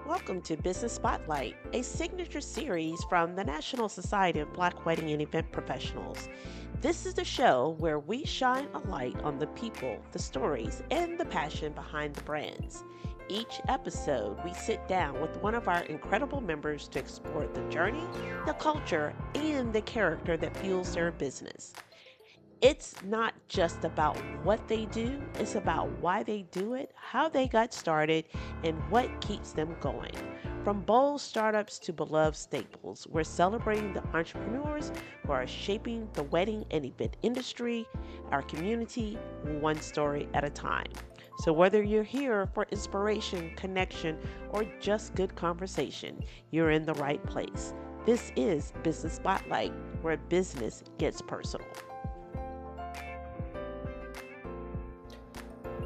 Welcome to Business Spotlight, a signature series from the National Society of Black Wedding and Event Professionals. This is the show where we shine a light on the people, the stories, and the passion behind the brands. Each episode, we sit down with one of our incredible members to explore the journey, the culture, and the character that fuels their business. It's not just about what they do, it's about why they do it, how they got started, and what keeps them going. From bold startups to beloved staples, we're celebrating the entrepreneurs who are shaping the wedding and event industry, our community, one story at a time. So, whether you're here for inspiration, connection, or just good conversation, you're in the right place. This is Business Spotlight, where business gets personal.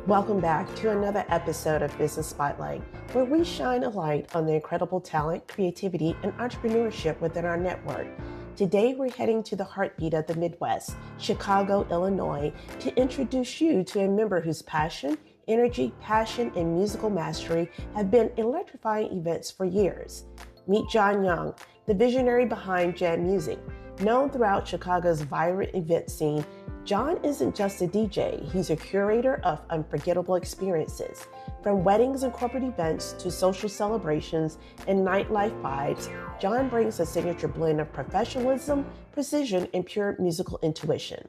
Welcome back to another episode of Business Spotlight, where we shine a light on the incredible talent, creativity, and entrepreneurship within our network. Today, we're heading to the heartbeat of the Midwest, Chicago, Illinois, to introduce you to a member whose passion, energy, passion, and musical mastery have been electrifying events for years. Meet John Young, the visionary behind Jam Music. Known throughout Chicago's vibrant event scene, John isn't just a DJ, he's a curator of unforgettable experiences. From weddings and corporate events to social celebrations and nightlife vibes, John brings a signature blend of professionalism, precision, and pure musical intuition.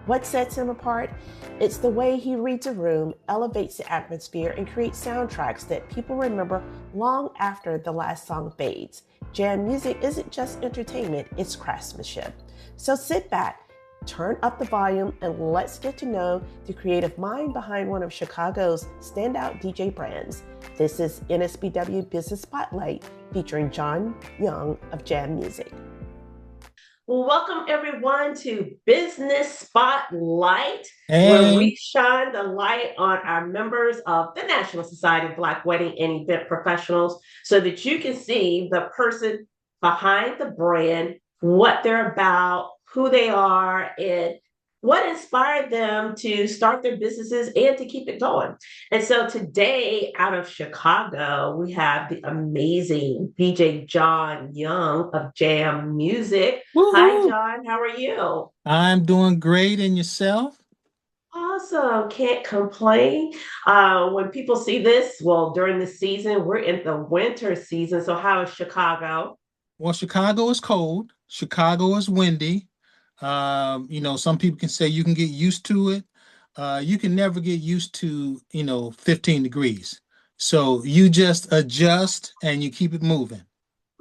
What sets him apart? It's the way he reads a room, elevates the atmosphere, and creates soundtracks that people remember long after the last song fades. Jam music isn't just entertainment, it's craftsmanship. So sit back, turn up the volume, and let's get to know the creative mind behind one of Chicago's standout DJ brands. This is NSBW Business Spotlight featuring John Young of Jam Music. Well, welcome everyone to Business Spotlight, where we shine the light on our members of the National Society of Black Wedding and Event Professionals so that you can see the person behind the brand, what they're about, who they are, and what inspired them to start their businesses and to keep it going. And so today, out of Chicago, we have the amazing DJ John Young of Jam Music. Woo-hoo. Hi, John. How are you? I'm doing great. And yourself? Awesome. Can't complain. When people see this, well, during the season, we're in the winter season. So how is Chicago? Well, Chicago is cold. Chicago is windy. Some people can say you can get used to it. You can never get used to, 15 degrees. So you just adjust and you keep it moving.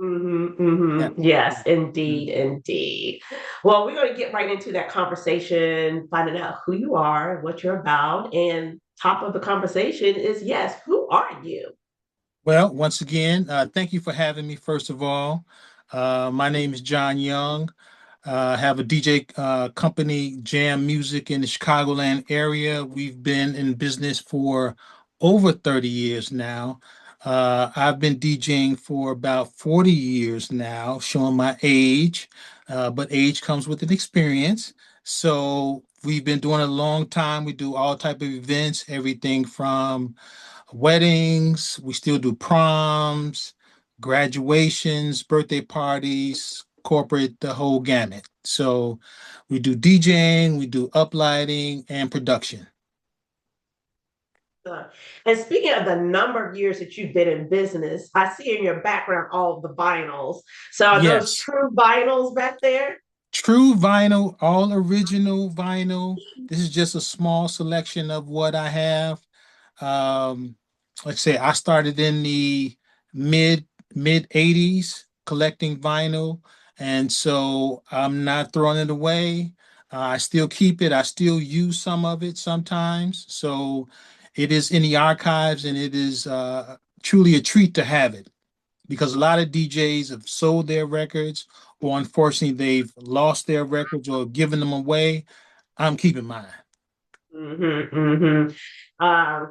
Yeah. Yes, indeed, indeed. Well, we're going to get right into that conversation, finding out who you are, what you're about, and top of the conversation is yes, who are you? Well, once again, thank you for having me, first of all. My name is John Young. I have a DJ company, Jam Music, in the Chicagoland area. We've been in business for over 30 years now. I've been DJing for about 40 years now, showing my age, but age comes with an experience. So we've been doing it a long time. We do all type of events, everything from weddings. We still do proms, graduations, birthday parties, corporate, the whole gamut. So we do DJing, we do uplighting and production. Uh, And speaking of the number of years that you've been in business, I see in your background all of the vinyls. So are those Yes, true vinyls back there? true vinyl, all original vinyl. This is just a small selection of what I have. Um, like I say, I started in the mid mid 80s collecting vinyl, and so I'm not throwing it away. I still keep it. I still use some of it sometimes. So it is in the archives, and it is truly a treat to have it because a lot of DJs have sold their records, or unfortunately, they've lost their records or given them away. I'm keeping mine.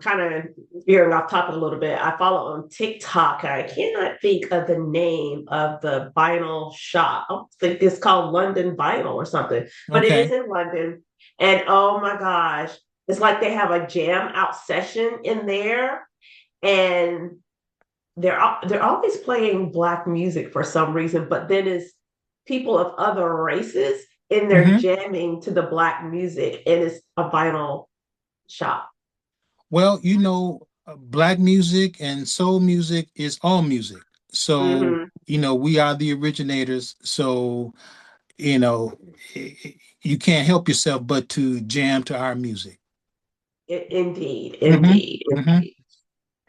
Kind of veering off topic a little bit. I follow on TikTok. I cannot think of the name of the vinyl shop. I think it's called London Vinyl or something, but it is Okay. in London. And oh my gosh, it's like they have a jam out session in there. And they're always playing black music for some reason, but then it's people of other races and they're Hmm. jamming to the black music and it's a vinyl shop. Well, black music and soul music is all music. So, Hmm. we are the originators. So, you know, you can't help yourself but to jam to our music. Indeed, Hmm. indeed, Hmm. indeed.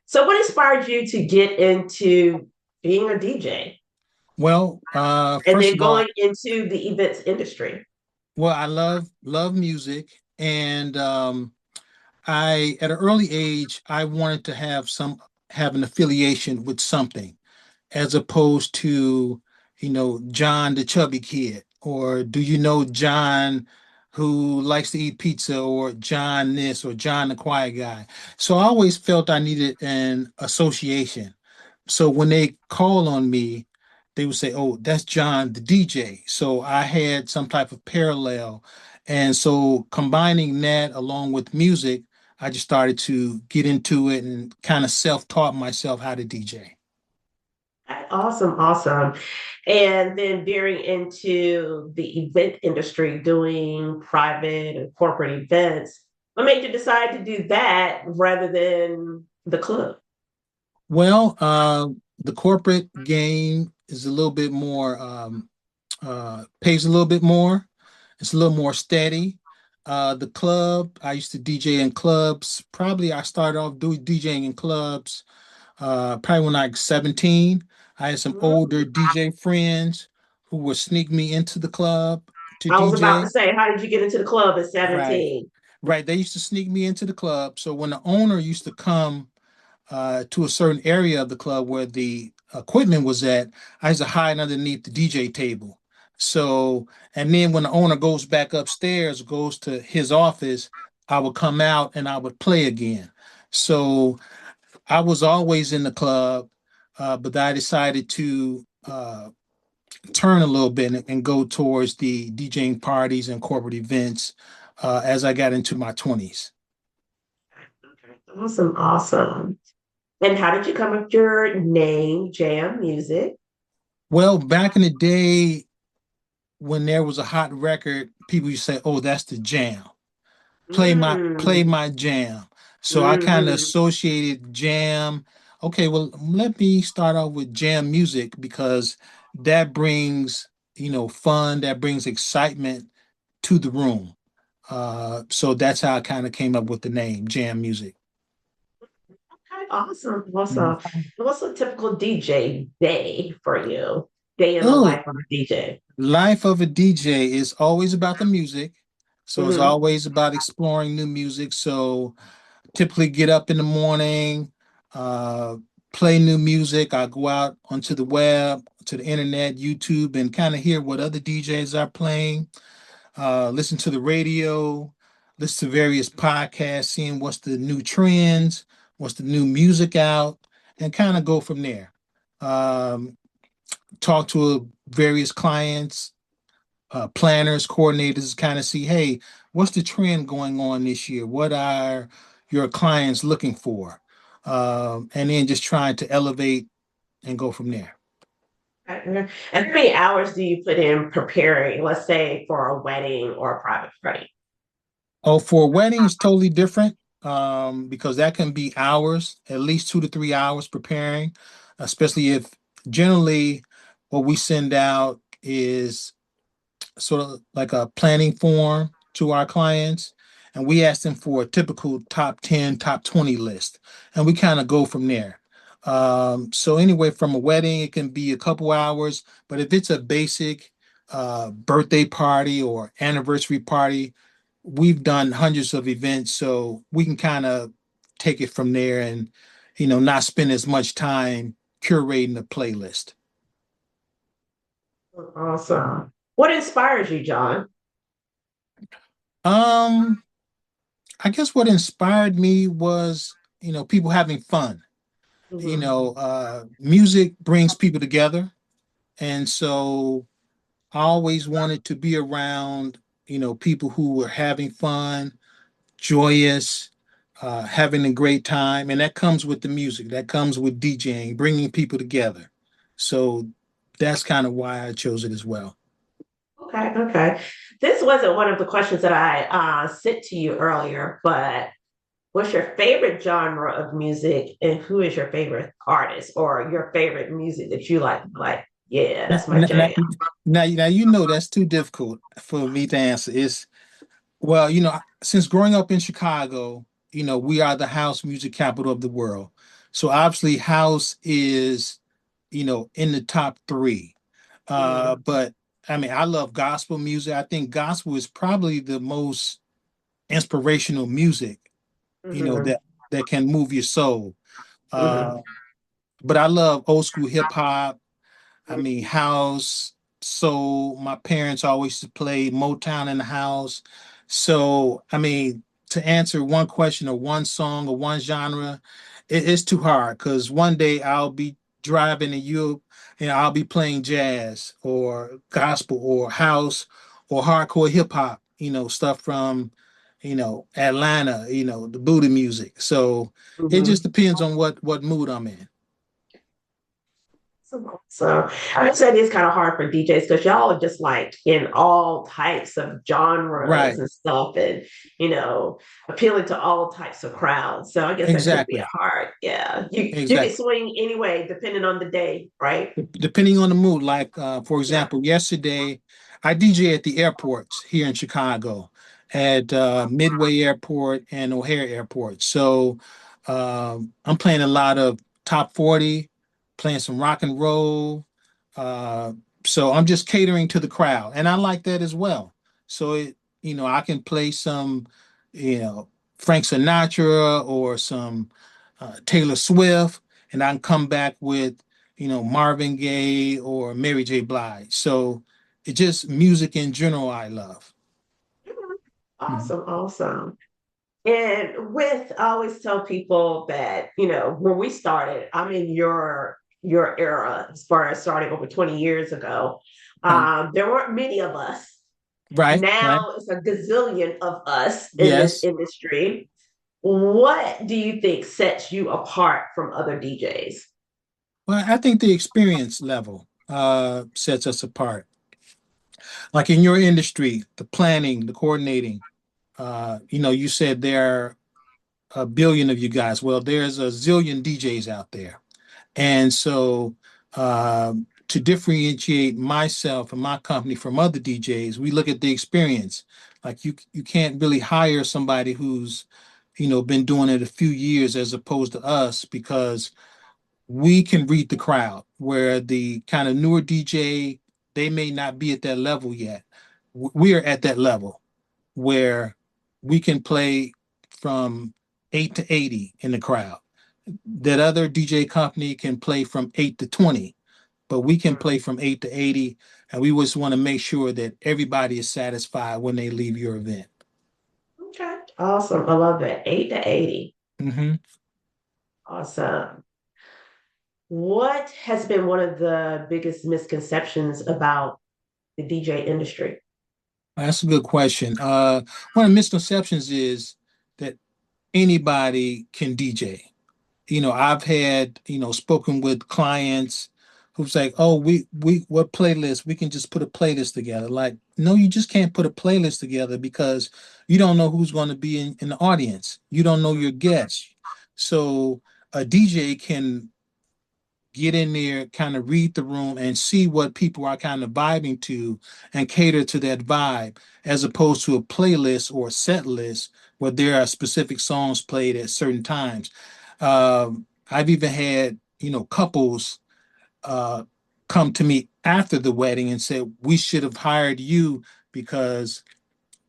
So, what inspired you to get into being a DJ Well, and first then of all, going into the events industry? I love music, and I at an early age I wanted to have an affiliation with something, as opposed to, John the chubby kid, or do you know John who likes to eat pizza, or John this, or John the quiet guy. So I always felt I needed an association. So when they call on me, they would say, "Oh, that's John the DJ." So I had some type of parallel. And so combining that along with music, I just started to get into it and kind of self-taught myself how to DJ. Awesome, awesome. And then veering into the event industry, doing private and corporate events. What made you decide to do that rather than the club? Well, the corporate game is a little bit more, pays a little bit more. It's a little more steady. The club, I used to DJ in clubs. Probably I started off doing DJing in clubs, probably when I was 17. I had some older DJ friends who would sneak me into the club to I was about to DJ. say, how did you get into the club at Right, 17? right. They used to sneak me into the club. So when the owner used to come to a certain area of the club where the equipment was at, I used to hide underneath the DJ table. So, and then when the owner goes back upstairs, goes to his office, I would come out and I would play again. So I was always in the club, but I decided to turn a little bit and go towards the DJing parties and corporate events as I got into my 20s. Awesome, awesome. And how did you come up with your name, Jam Music? Well, back in the day, when there was a hot record, people used to say, "Oh, that's the jam. Play Mm, my jam." So I kind of hmm. associated jam. Okay, well, let me start off with jam music because that brings, fun, that brings excitement to the room. So that's how I kind of came up with the name Jam Music. Okay, awesome, awesome. Mhm. What's a typical DJ day for you? Day in the Oh, life of a DJ. life of a DJ is always about the music. So it's Hmm. always about exploring new music. So typically get up in the morning, uh, play new music. I go out onto the web, to the internet, YouTube, and kind of hear what other DJs are playing. Listen to the radio, listen to various podcasts, seeing what's the new trends, what's the new music out, and kind of go from there. Um, Talk to various clients, planners, coordinators, kind of see, hey, what's the trend going on this year? What are your clients looking for? And then just trying to elevate and go from there. And how many hours do you put in preparing, let's say, for a wedding or a private party? Oh, for a wedding, it's totally different because that can be hours, at least 2 to 3 hours preparing, especially if generally what we send out is sort of like a planning form to our clients, and we ask them for a typical top 10, top 20 list, and we kind of go from there. So anyway, from a wedding, it can be a couple hours, but if it's a basic birthday party or anniversary party, we've done hundreds of events, so we can kind of take it from there and, not spend as much time curating the playlist. Awesome. What inspires you, John? Um, I guess what inspired me was, people having fun. Hmm. Music brings people together. And so I always wanted to be around, people who were having fun, joyous, having a great time, and that comes with the music. That comes with DJing, bringing people together. So that's kind of why I chose it as well. Okay, okay. This wasn't one of the questions that I sent to you earlier, but what's your favorite genre of music and who is your favorite artist or your favorite music that you like? Like, yeah, Now, that's my jam. now, you know that's too difficult for me to answer. It's well, since growing up in Chicago, we are the house music capital of the world. So obviously, house is, in the top three. Mm-hmm. But I mean, I love gospel music. I think gospel is probably the most inspirational music, Mm-hmm. that can move your soul. Mm-hmm. Uh, but I love old school hip hop. I mean, house, soul. My parents always used to play Motown in the house. So, I mean, to answer one question or one song or one genre, it's too hard because one day I'll be driving and I'll be playing jazz or gospel or house or hardcore hip hop, stuff from, Atlanta, the Buddha music. So it just Mm-hmm. depends on what mood I'm in. So I said it's kind of hard for DJs because y'all are just like in all types of genres Right. and stuff, and appealing to all types of crowds. So I guess that could be a Exactly. hard. Yeah, you can Exactly. swing anyway depending on the day, right? Depending on the mood. Like for example, yesterday I DJ at the airports here in Chicago, at Midway Airport and O'Hare Airport. So I'm playing a lot of top 40, playing some rock and roll. Uh, so I'm just catering to the crowd, and I like that as well. So I can play some, you know, Frank Sinatra or some Taylor Swift, and I can come back with Marvin Gaye or Mary J. Blige. So it's just music in general I love. Mhm. Awesome, awesome. And I always tell people that, when we started, I'm in your era as far as starting over 20 years ago. Uh, There weren't many of us. right, right. Now it's a gazillion of us in this Yes. industry. What do you think sets you apart from other DJs? Well, I think the experience level sets us apart. Like in your industry, the planning, the coordinating. You said there are a billion of you guys. Well, there's a zillion DJs out there. And so, to differentiate myself and my company from other DJs, we look at the experience. Like you can't really hire somebody who's, been doing it a few years as opposed to us because we can read the crowd. Where the kind of newer DJ, they may not be at that level yet. We are at that level where we can play from 8 to 80 in the crowd. That other DJ company can play from 8 to 20, but we can play from 8 to 80, and we just want to make sure that everybody is satisfied when they leave your event. Okay. Awesome. I love that. 8 to 80. Hmm. Awesome. What has been one of the biggest misconceptions about the DJ industry? That's a good question. One of the misconceptions is that anybody can DJ. I've had, spoken with clients who's like, oh, we what playlist? We can just put a playlist together. Like, no, you just can't put a playlist together because you don't know who's going to be in the audience. You don't know your guests. So a DJ can get in there, kind of read the room and see what people are kind of vibing to and cater to that vibe, as opposed to a playlist or a set list where there are specific songs played at certain times. I've even had, couples uh, come to me after the wedding and say, we should have hired you because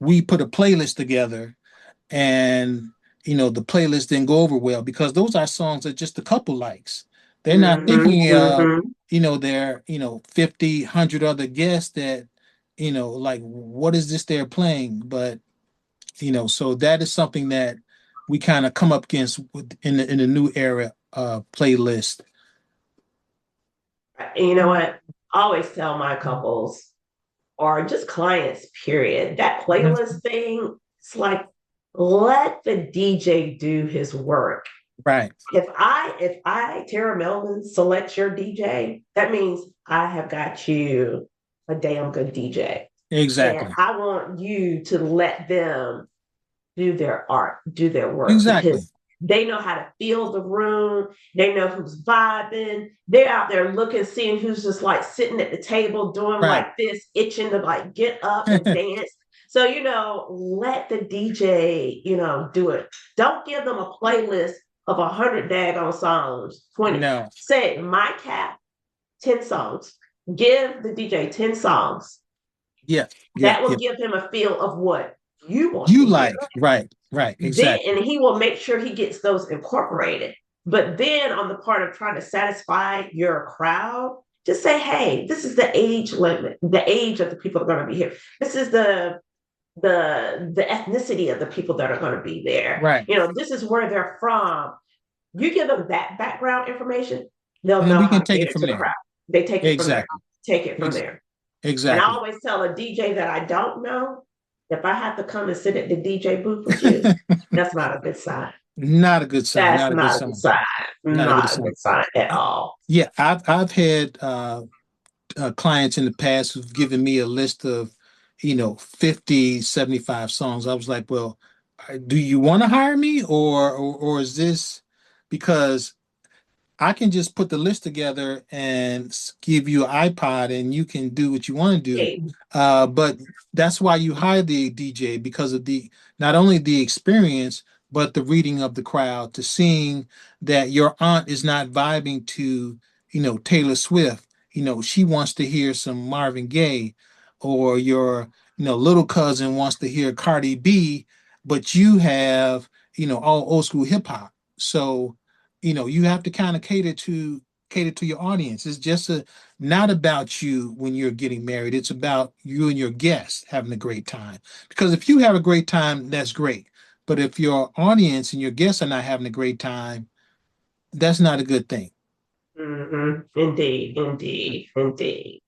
we put a playlist together and the playlist didn't go over well because those are songs that just a couple likes. They're not Mm-hmm, thinking of, mm-hmm. their 50, 100 other guests that, like what is this they're playing? But so that is something that we kind of come up against in the new era playlist. You know what? I always tell my couples or just clients, period, that Mhm. playlist thing, it's like let the DJ do his work. Right. If I Tara Melvin select your DJ, that means I have got you a damn good DJ. And Exactly. I want you to let them do their art, do their work, Exactly. because they know how to feel the room. They know who's vibing. They're out there looking, seeing who's just like sitting at the table doing Right. like this, itching to like get up and dance. So, let the DJ, do it. Don't give them a playlist of 100 daggone songs, 20. No. Say, my cap, 10 songs. Give the DJ 10 songs. Yeah. Yeah. That will Yeah. give him a feel of what you want to You hear. like. Right. Right. Then Exactly. and he will make sure he gets those incorporated. But then on the part of trying to satisfy your crowd, just say, hey, this is the age limit, the age of the people that are going to be here. This is the ethnicity of the people that are going to be there. Right. This is where they're from. You give them that background information, they'll And then know we how can to take it cater from to the there. crowd. They take it from there. Exactly. Take it from Ex- there. And I exactly. always tell a DJ that I don't know, if I have to come and sit at the DJ booth with you, that's not a good sign. Not a good sign. That's Not a good not a good sign. sign. Not a good Not a sign. good sign at all. Yeah, I've had clients in the past who've given me a list of, 50, 75 songs. I was like, well, do you want to hire me, or is this because I can just put the list together and give you an iPod and you can do what you want to do. Hey, But that's why you hire the DJ, because of the not only the experience, but the reading of the crowd, to seeing that your aunt is not vibing to, Taylor Swift. She wants to hear some Marvin Gaye, or your, little cousin wants to hear Cardi B, but you have, all old school hip hop. So you have to kind of cater to your audience. It's just not about you when you're getting married. It's about you and your guests having a great time. Because if you have a great time, that's great. But if your audience and your guests are not having a great time, that's not a good thing. indeed, indeed, indeed.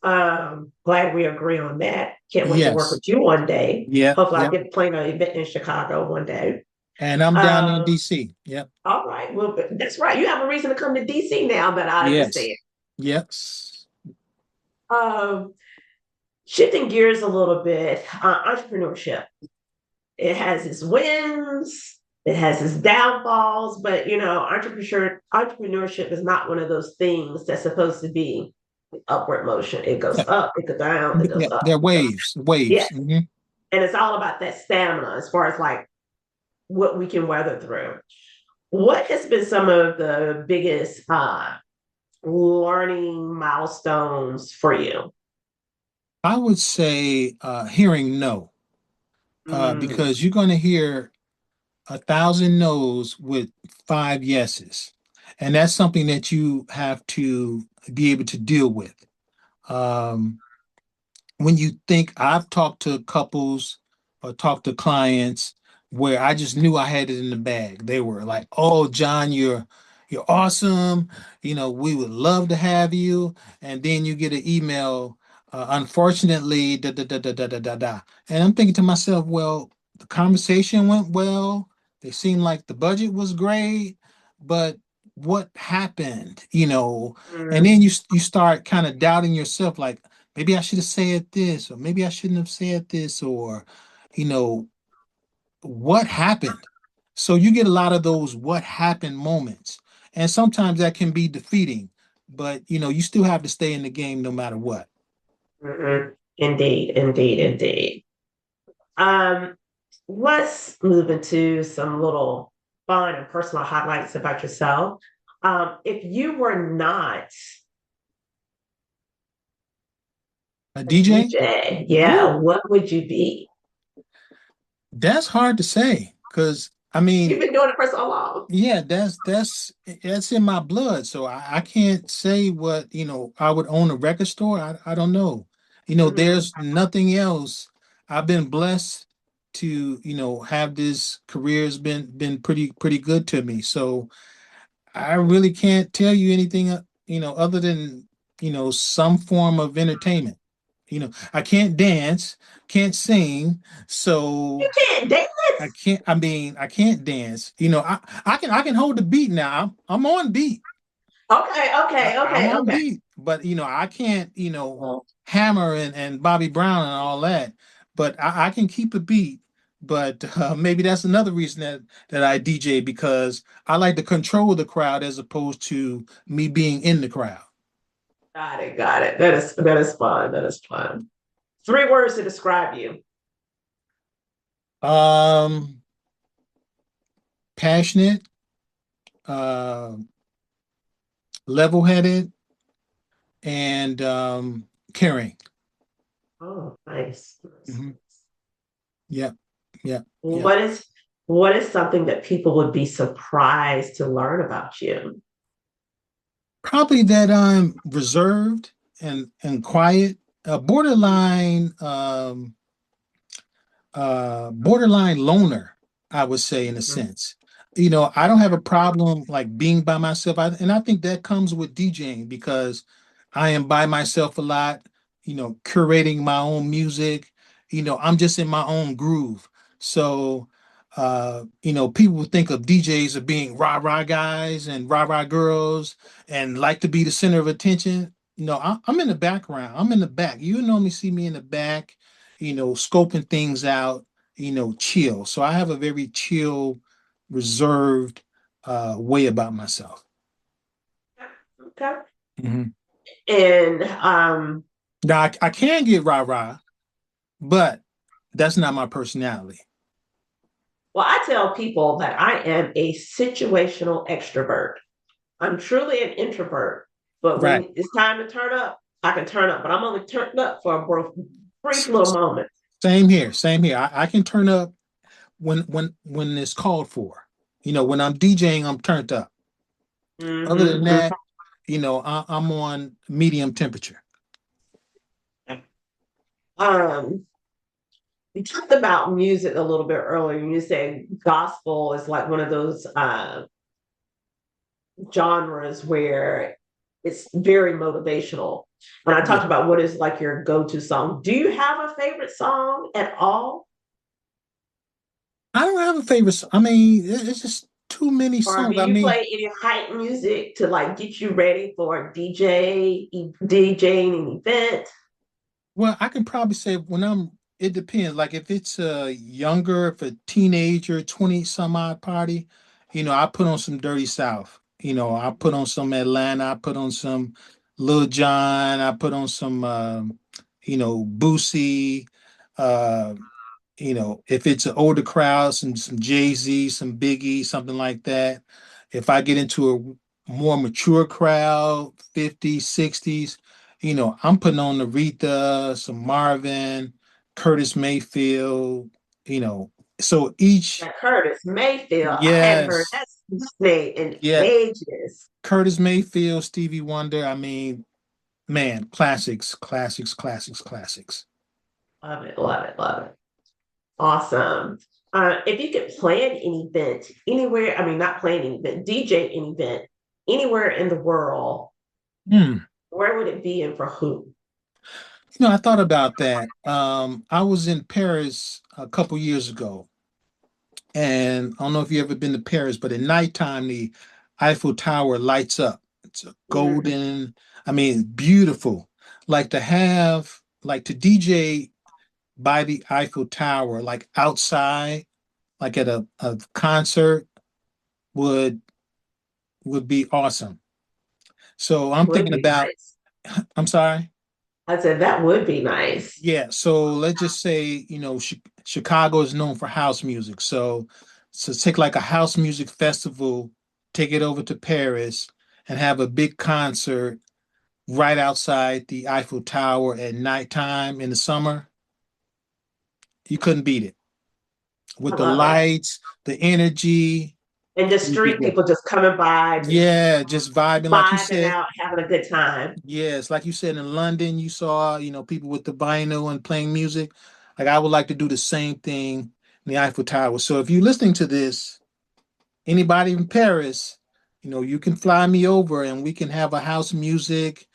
Glad we agree on that. Can't wait to work Yes. with you one day. Yeah. Hopefully, I'll Yep. get to play an event in Chicago one day. And I'm down there in Um, DC. Yep. all right. Well, that's right. You have a reason to come to DC now that I Yes. understand. Yes. Um, Shifting gears a little bit, entrepreneurship. It has its wins, it has its downfalls, but entrepreneurship is not one of those things that's supposed to be upward motion. It goes Yeah. up, it goes down, it goes Yeah. up, They're it goes. waves. Waves. Yes. Mhm. And it's all about that stamina as far as like what we can weather through. What has been some of the biggest learning milestones for you? I would say hearing no, Mm, because you're going to hear 1,000 no's with five yeses. And that's something that you have to be able to deal with. Um, when you think I've talked to couples or talked to clients where I just knew I had it in the bag. They were like, "Oh, John, you're awesome. We would love to have you." And then you get an email, unfortunately, da da da da da da da da. And I'm thinking to myself, well, the conversation went well. They seemed like the budget was great, but what happened? And mm, then you start kind of doubting yourself, like, maybe I should have said this, or maybe I shouldn't have said this, or, you know, what happened? So you get a lot of those what happened moments. And sometimes that can be defeating, but you still have to stay in the game no matter what. indeed, indeed, indeed. Um, let's move into some little fun and personal highlights about yourself. If you were not A a DJ? DJ, Ooh, yeah, what would you be? that's hard to say because I You've mean, been doing it for so long. yeah, that's in my blood. So I can't say what, I would own a record store. I don't know. Mhm. There's nothing else. I've been blessed to, have this career has been pretty good to me. So I really can't tell you anything, other than, some form of entertainment. I can't dance, can't sing. You So can't dance. I can't. I mean, I can't dance. I can hold the beat now. I'm on beat. Okay, I, okay, I'm okay, on okay. beat, but I can't. Hammer and Bobby Brown and all that. But I can keep a beat. But maybe that's another reason that I DJ because I like to control the crowd as opposed to me being in the crowd. Got it, got it. That is fun. That is fun. 3 words to describe you. Um, Passionate, uh, level-headed, and caring. Oh, nice. Nice. Hmm. Yep, yep, yep. What is something that people would be surprised to learn about you? Probably that I'm reserved and quiet, borderline borderline loner, I would say, in a Mhm. sense. I don't have a problem like being by myself. And I think that comes with DJing because I am by myself a lot, curating my own music. I'm just in my own groove. So, people would think of DJs as being rah-rah guys and rah-rah girls and like to be the center of attention. No, I'm in the background. I'm in the back. You normally see me in the back, scoping things out, chill. So I have a very chill, reserved way about myself. Okay. Mhm. And Now I can get rah-rah, but that's not my personality. well, I tell people that I am a situational extrovert. I'm truly an introvert, but Right. when it's time to turn up, I can turn up, but I'm only turned up for a brief S- little s- moment. Same here. Same here. I can turn up when it's called for. When I'm DJing, I'm turned up. Other than Hmm. that, I'm on medium temperature. Um, we talked about music a little bit earlier. You said gospel is like one of those genres where it's very motivational. And I Yeah. talked about what is like your go-to song. Do you have a favorite song at all? I don't have a favorite. I mean, it's just too many Or do songs. I you mean, play any hype music to like get you ready for a DJing an event? well, I can probably say it depends. Like if it's a younger, if a teenager, 20 some odd party, I put on some Dirty South. I put on some Atlanta, I put on some Lil Jon, I put on some, Boosie, uh, if it's an older crowd, some Jay-Z, some Biggie, something like that. If I get into a more mature crowd, 50s, 60s, I'm putting on Aretha, some Marvin, Curtis Mayfield, you know. So each, That Curtis Mayfield, I hadn't heard yes, that name in yeah, ages. Curtis Mayfield, Stevie Wonder. I mean, man, classics, classics, classics, classics. Love it, love it, love it. Awesome. If you could plan an event anywhere, I mean, not plan an event, DJ an event anywhere in the world, Hmm. where would it be and for who? I thought about that. I was in Paris a couple years ago, and I don't know if you've ever been to Paris, but at nighttime, the Eiffel Tower lights up. It's a Mm, golden, I mean, beautiful. Like to DJ by the Eiffel Tower, like outside, like at a concert, would would be awesome. So I'm would thinking be about, nice. I'm sorry. I said that would be nice. Yeah, so let's just say, Chicago is known for house music. So take like a house music festival, take it over to Paris and have a big concert right outside the Eiffel Tower at nighttime in the summer. You couldn't beat it. I With the love it. lights, the energy, And just you'd be street there. people just coming by, just Yeah, just vibing like you vibing said. out, having a good time. Yes, like you said in London, you saw, people with the vinyl and playing music. Like I would like to do the same thing in the Eiffel Tower. So if you're listening to this, anybody in Paris, you can fly me over and we can have a house music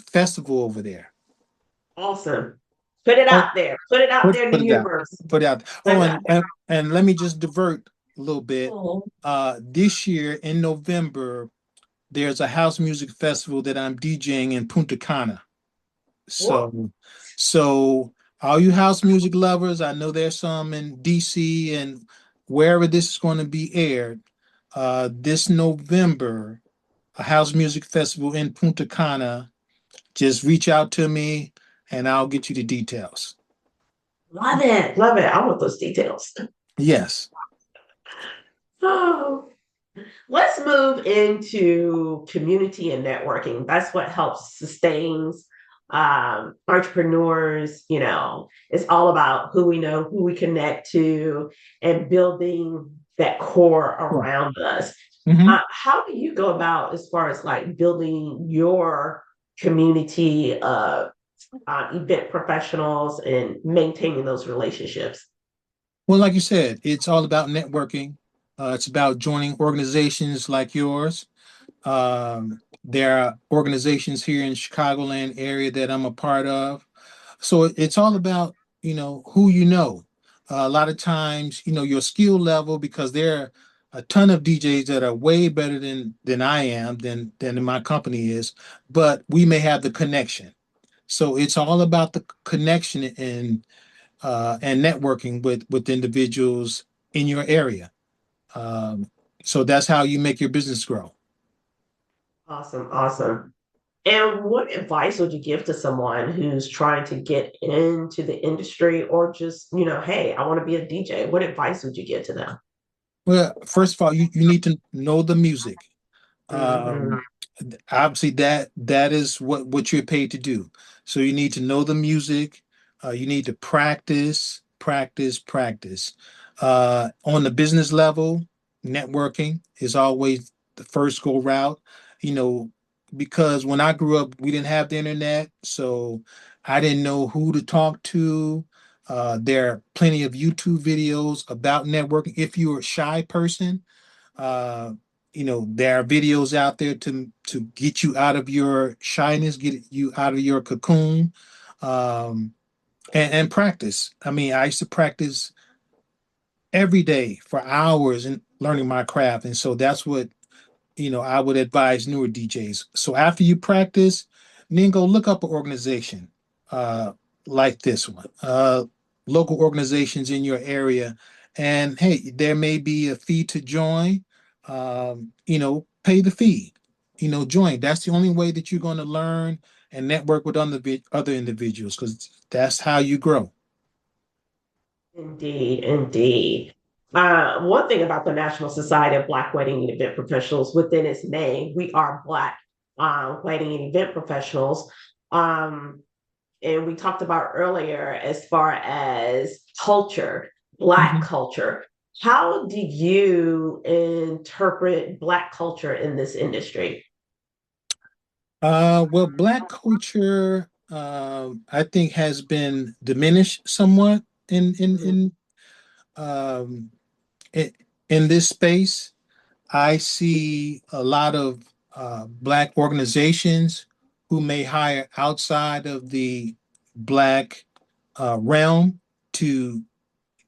festival over there. Awesome. Put it Oh, out there. Put it out there in the put it out. universe. Put it out. Put Oh, it out there. and let me just divert a little bit. Mhm. This year in November, there's a house music festival that I'm DJing in Punta Cana. What? So all you house music lovers, I know there's some in DC and wherever this is going to be aired, this November, a house music festival in Punta Cana. Just reach out to me and I'll get you the details. Love it. Love it. I want those details. Yes. Oh. Let's move into community and networking. That's what helps sustains entrepreneurs. It's all about who we know, who we connect to, and building that core Sure. around us. Mhm. How do you go about as far as like building your community of event professionals and maintaining those relationships? Well, like you said, it's all about networking. It's about joining organizations like yours. There are organizations here in Chicagoland area that I'm a part of. So it's all about, who you know. A lot of times, your skill level, because there are a ton of DJs that are way better than I am, than my company is, but we may have the connection. So it's all about the connection and networking with individuals in your area. Um, so that's how you make your business grow. Awesome, awesome. And what advice would you give to someone who's trying to get into the industry or just, hey, I want to be a DJ? What advice would you give to them? Well, first of all, you need to know the music. Mhm. Um, Obviously, that is what you're paid to do. So you need to know the music. You need to practice, practice, practice. On the business level, networking is always the first go route. You know, because when I grew up, we didn't have the internet, so I didn't know who to talk to. There are plenty of YouTube videos about networking. If you're a shy person, uh, there are videos out there to get you out of your shyness, get you out of your cocoon, um, and practice. I mean, I used to practice every day for hours and learning my craft, and so that's what I would advise newer DJs. So after you practice, then go look up an organization uh, like this one, local organizations in your area. And hey, there may be a fee to join. Pay the fee. Join. That's the only way that you're going to learn and network with other individuals because that's how you grow. Indeed, indeed. One thing about the National Society of Black Wedding and Event Professionals, within its name, we are Black wedding and event professionals. Um, and we talked about earlier as far as culture, Black Mhm. culture. How do you interpret Black culture in this industry? Well, Black culture, I think, has been diminished somewhat um, in, in this space. I see a lot of Black organizations who may hire outside of the Black realm to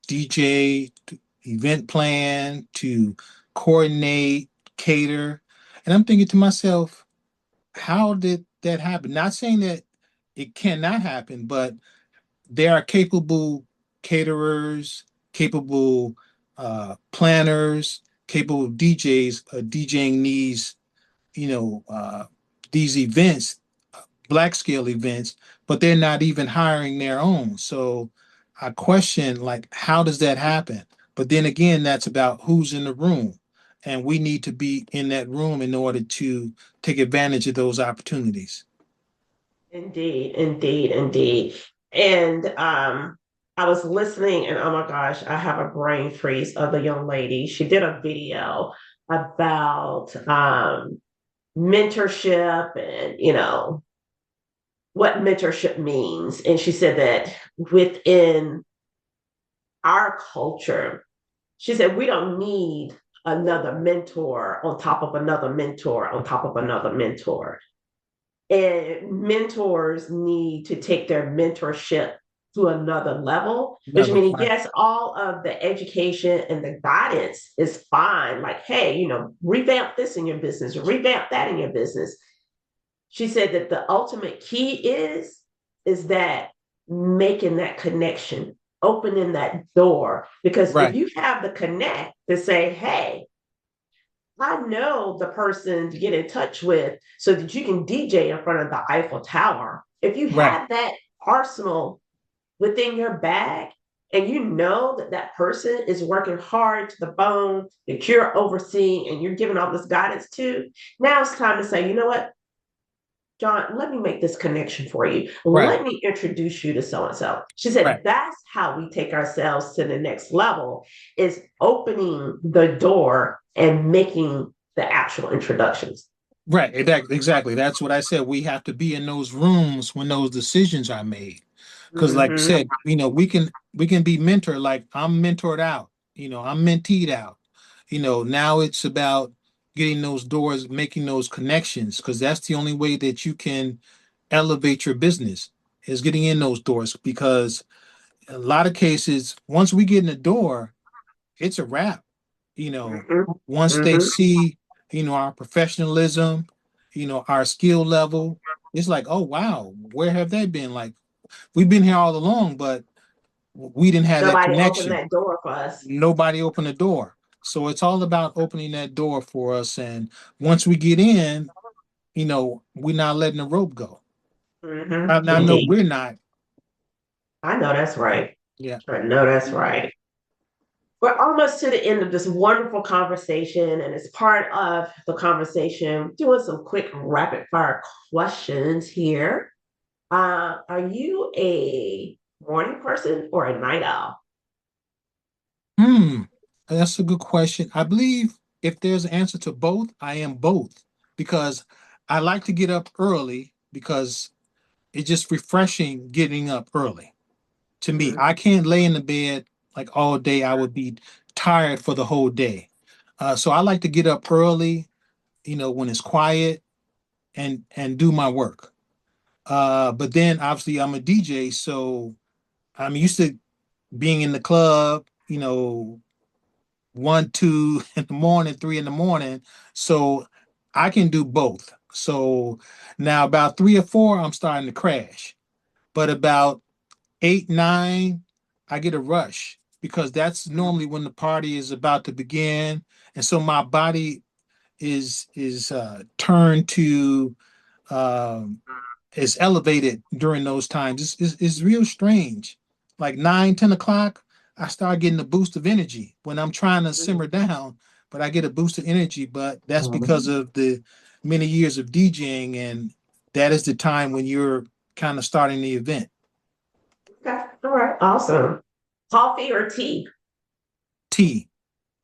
DJ, to event plan, to coordinate, cater. And I'm thinking to myself, how did that happen? Not saying that it cannot happen, but there are capable caterers, capable planners, capable DJs DJing these events, black scale events, but they're not even hiring their own. So I question, like, how does that happen? But then again, that's about who's in the room. And we need to be in that room in order to take advantage of those opportunities. Indeed, indeed, indeed. And I was listening, and oh my gosh, I have a brain freeze of the young lady. She did a video about mentorship and what mentorship means. And she said that within our culture, she said we don't need another mentor on top of another mentor on top of another mentor. And mentors need to take their mentorship to another level, which Level, means, right, yes, all of the education and the guidance is fine. Like, hey, revamp this in your business, revamp that in your business. She said that the ultimate key is that making that connection, opening that door. Because if right, you have the connect to say, hey, I know the person to get in touch with so that you can DJ in front of the Eiffel Tower. If you right, have that arsenal within your bag and you know that that person is working hard to the bone, that you're overseeing and you're giving all this guidance to, now it's time to say, you know what, John, let me make this connection for you. right, Let me introduce you to so and so. She said right. that's how we take ourselves to the next level is opening the door and making the actual introductions. Right, exactly. That's what I said. We have to be in those rooms when those decisions are made. Because, like I Mm-hmm. said, we can be mentored. Like I'm mentored out. I'm menteed out. Now it's about getting those doors, making those connections, because that's the only way that you can elevate your business is getting in those doors. Because a lot of cases, once we get in the door, it's a wrap. you know, Mm-hmm. Once they Mm-hmm. see, our professionalism, our skill level, it's like, oh wow, where have they been? Like we've been here all along, but we didn't have that Nobody opened connection. that door for us. Nobody opened the door. So it's all about opening that door for us. And once we get in, we're not letting the rope go. Mm-hmm. I know Indeed. we're not. I know that's right. Yeah. I know that's right. We're almost to the end of this wonderful conversation, and as part of the conversation, doing some quick rapid fire questions here. Are you a morning person or a night owl? Hmm. That's a good question. I believe if there's an answer to both, I am both because I like to get up early because it's just refreshing getting up early. To me, Mm-hmm. I can't lay in the bed like all day. I would be tired for the whole day. So I like to get up early, when it's quiet and do my work. But then obviously I'm a DJ, so I'm used to being in the club, 1, 2 in the morning, 3 in the morning. So I can do both. So now about 3 or 4, I'm starting to crash. But about 8, 9, I get a rush because that's normally when the party is about to begin. And so my body is turned to um is elevated during those times. It's real strange. Like 9, 10 o'clock, I start getting a boost of energy when I'm trying to simmer down, but I get a boost of energy. But that's because of the many years of DJing, and that is the time when you're kind of starting the event. Okay. All right. Awesome. Coffee or tea? Tea.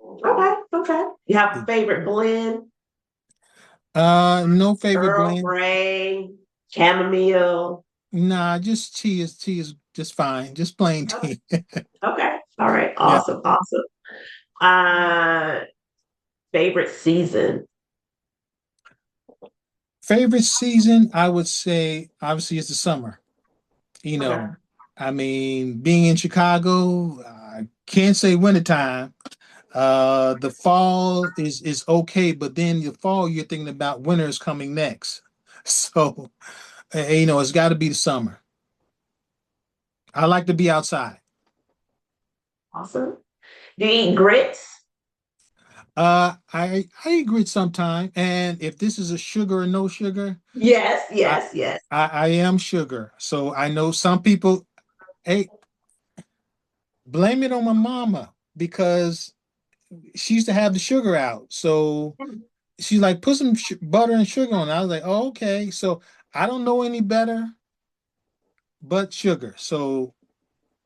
Okay. Okay. You have a favorite blend? No favorite Earl blend. Grey, chamomile. Nah, just tea is just fine. Just plain Okay. tea. Okay. All right. Yeah. Awesome. Awesome. Uh, favorite season? Favorite season, I would say, obviously, it's the summer. You Okay. know, I mean, being in Chicago, I can't say wintertime. The fall is okay, but then the fall, you're thinking about winter is coming next. So, it's got to be the summer. I like to be outside. Awesome. Do you eat grits? I agree sometime, and if this is a sugar or no sugar, Yes. I Yes. Yes. I am sugar. So I know some people. Hey, blame it on my mama because she used to have the sugar out. So she's like, put some butter and sugar on it. I was like, oh, okay. So I don't know any better but sugar. So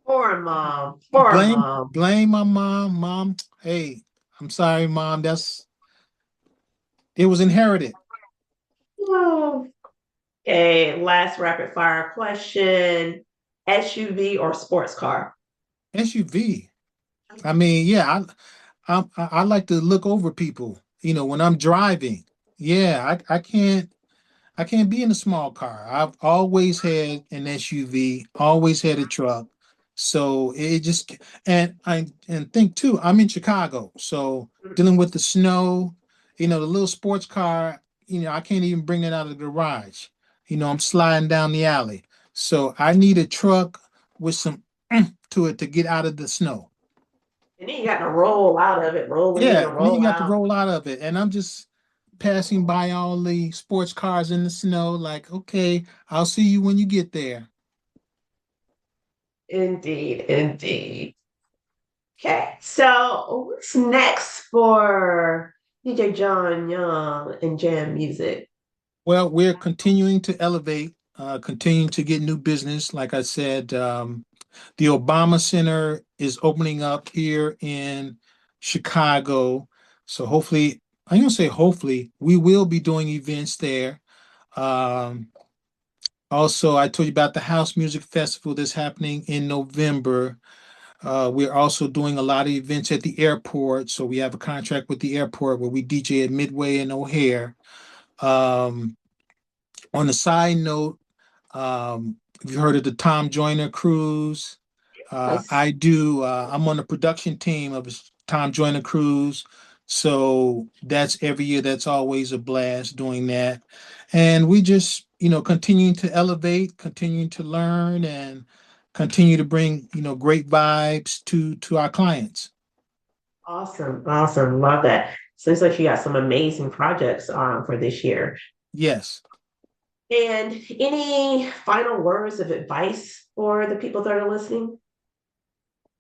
Poor mom. Poor blame mom. blame my mom. Mom, hey, I'm sorry, mom. It was inherited. Oh. Okay. Last rapid fire question: SUV or sports car? SUV. I mean, yeah, I like to look over people. When I'm driving. Yeah, I can't be in a small car. I've always had an SUV, always had a truck. So it just, and think too, I'm in Chicago, so dealing with the snow, the little sports car, I can't even bring it out of the garage. I'm sliding down the alley. So I need a truck with some to it to get out of the snow. And then you got to roll out of it, roll in Yeah, and and then you roll got to out. roll out of it. And I'm just passing by all the sports cars in the snow, like, okay, I'll see you when you get there. Indeed, indeed. Okay, so what's next for DJ John Young and Jam Music? Well, we're continuing to elevate, continuing to get new business. Like I said, the Obama Center is opening up here in Chicago. So hopefully, I'm going to say hopefully, we will be doing events there. Um, Also, I told you about the House Music Festival that's happening in November. We're also doing a lot of events at the airport. So we have a contract with the airport where we DJ at Midway and O'Hare. Um, on a side note, have you heard of the Tom Joyner cruise? Yes. I'm on the production team of a Tom Joyner cruise. So that's every year. That's always a blast doing that. And we just, continuing to elevate, continuing to learn and continue to bring, great vibes to our clients. Awesome, awesome. Love that. Seems like you got some amazing projects for this year. Yes. And any final words of advice for the people that are listening?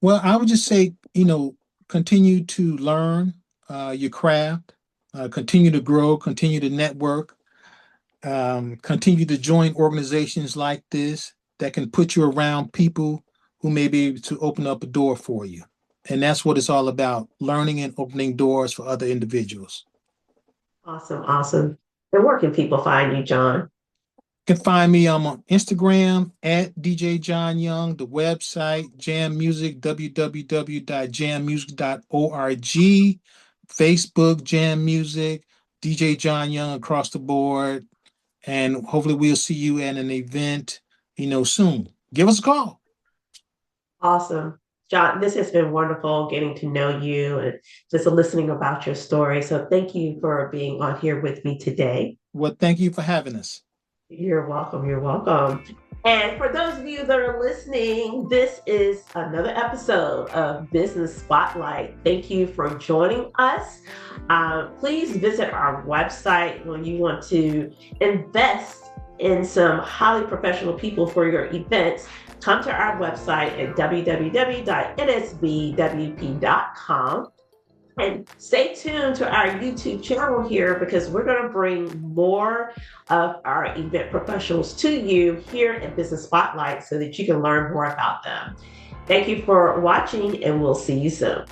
Well, I would just say, continue to learn your craft, continue to grow, continue to network, continue to join organizations like this that can put you around people who may be able to open up a door for you. And that's what it's all about, learning and opening doors for other individuals. Awesome, awesome. And where can people find you, John? You can find me on Instagram at DJ John Young, the website Jam Music, www.jammusic.org, Facebook Jam Music, DJ John Young across the board. And hopefully we'll see you at an event, soon. Give us a call. Awesome. John, this has been wonderful getting to know you and just listening about your story. So thank you for being on here with me today. Well, thank you for having us. You're welcome. You're welcome. And for those of you that are listening, this is another episode of Business Spotlight. Thank you for joining us. Please visit our website when you want to invest in some highly professional people for your events. Come to our website at www.nsbwep.com. And stay tuned to our YouTube channel here because we're going to bring more of our event professionals to you here at Business Spotlight so that you can learn more about them. Thank you for watching, and we'll see you soon.